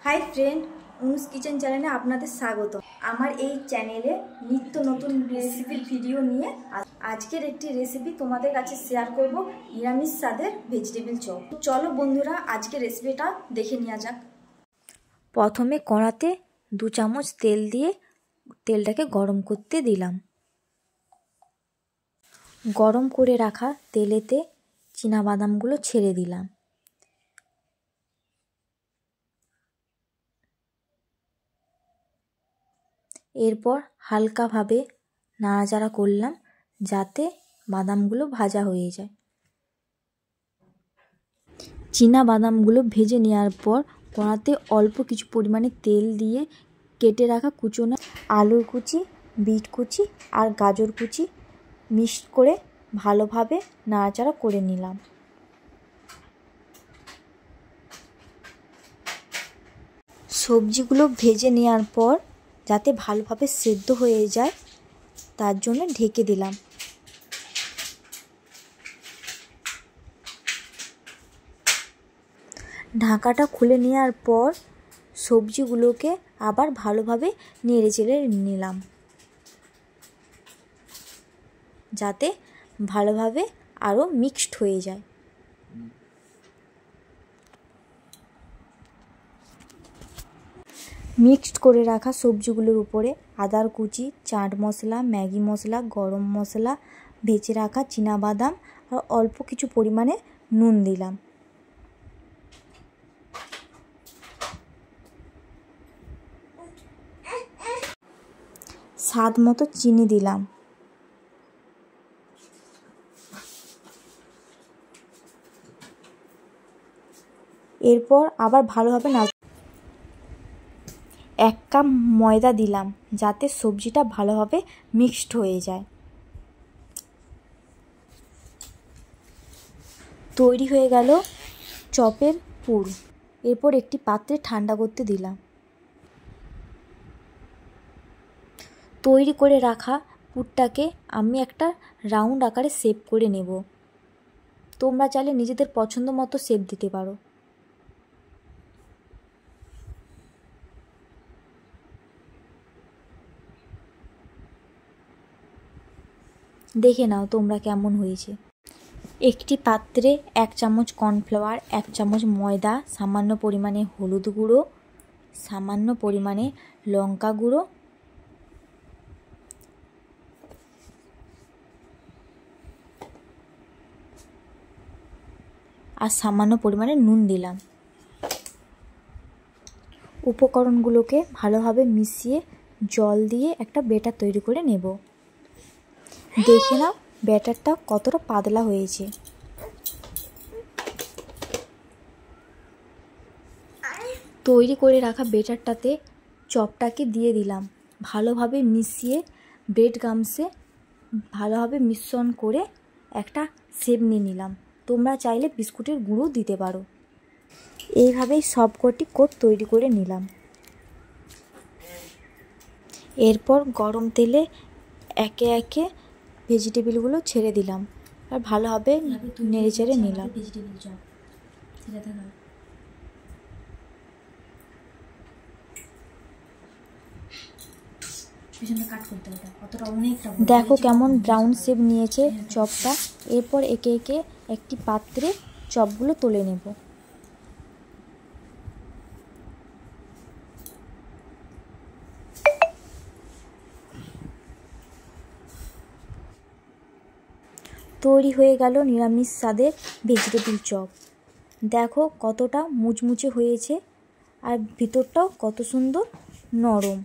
High friend अनुज kitchen चैनेले आपनादेर स्वागत। आमार एई चैनेले नित्य नतून रेसिपिर भिडियो निये आजकेर एकटी रेसिपि तोमादेर काछे शेयर करब, निरामिष स्वादेर भेजिटेबल चप। चलो बंधुरा आजकेर रेसिपिटा देखे नेওয়া যাক। प्रथमे कड़ाते 2 चामच तेल दिए तेलटाके गरम करते दिलाम। गरम करे राखा तेलेते चीनाबादामगुलो छेड़े दिलाम। एरपर हालका भावे नाड़ाचाड़ा करलाम जाते बादामगुलो भाजा हो जाए। चीना बादामगुलो भेजे नेওয়ার पर कड़ाते अल्प किछु परिमाणे तेल दिए केटे राखा कुचोना आलुर कुचि, बीट कुचि और गाजर कुचि मिक्स करे भालोभावे नाड़ाचाड़ा करे निलाम। सब्जिगुलो भेजे नेওয়ার पर जाते भालोभावे सेদ্ধ हो जाए तार जोन्नो ढेके दिलाम। ढाकाटा खुले नेওয়ার पर सब्जिगुलोके आबार भालोभावे नेड़ेचेड़े निलाम जाते भालोभावे आरो मिक्सड हो जाए। मिक्सड करे रखा सब्जिगुलोर उपरे आदार कुचि, चाट मसला, मैगी मसला, गरम मसला, भेजे रखा चीनाबादाम और अल्प किछु परिमाणे नुन दिलाम। स्वाद मतो चीनी दिलाम। एरपर आबार भालोभावे नाड़ 1 कप मयदा दिलाम जाते सब्जिटा भालोभावे मिक्सड हो जाए। तैरी हो गेल चपेर पुर। एरपर एकटी पात्रे ठंडा करते दिलाम। तैरी करे राखा पुरटाके आमी एकटा राउंड आकारे शेप करे नेब। तोमरा चाइले निजेदेर पछंद मतो शेप दिते पारो। देखे नाओ तोमरा केमन हयेछे। एकटी पात्रे 1 चामच कर्नफ्लावर, 1 चामच मयदा, सामान्य परिमाणे हलुद गुड़ो, सामान्य परिमाणे लंका गुड़ो, और सामान्य परिमाणे नुन दिलाम। उपकरणगुलोके भालोभावे मिशिए जल दिए एकटा बेटार तैरी करे नेब। देखे ना बैटारटा कतटा पातला हयेछे। तैरी करे राखा बेटारटाते चपटाके दिए दिलाम। भालोभावे मिशिए ब्रेड गामसे भालोभावे मिश्रण करे एकटा शेप निये निलाम। तोमरा चाइले बिस्कुटेर गुঁড়ো दिते पारो। এইভাবেই সবকটি কোট তৈরি করে নিলাম। এরপর গরম তেলে একে একে ভেজিটেবলগুলো ছেড়ে দিলাম আর ভালোভাবে নেড়েচেড়ে নিলাম। দেখো কেমন ব্রাউন শেপ নিয়েছে চপটা। এরপর একে একে একটি পাত্রে চপগুলো তুলে নেব। তৈরি হয়ে গেল নিরামিষ স্বাদের ভেজিটেবল চপ। দেখো কতটা মুচমুচে হয়েছে আর ভিতরটাও কত সুন্দর নরম।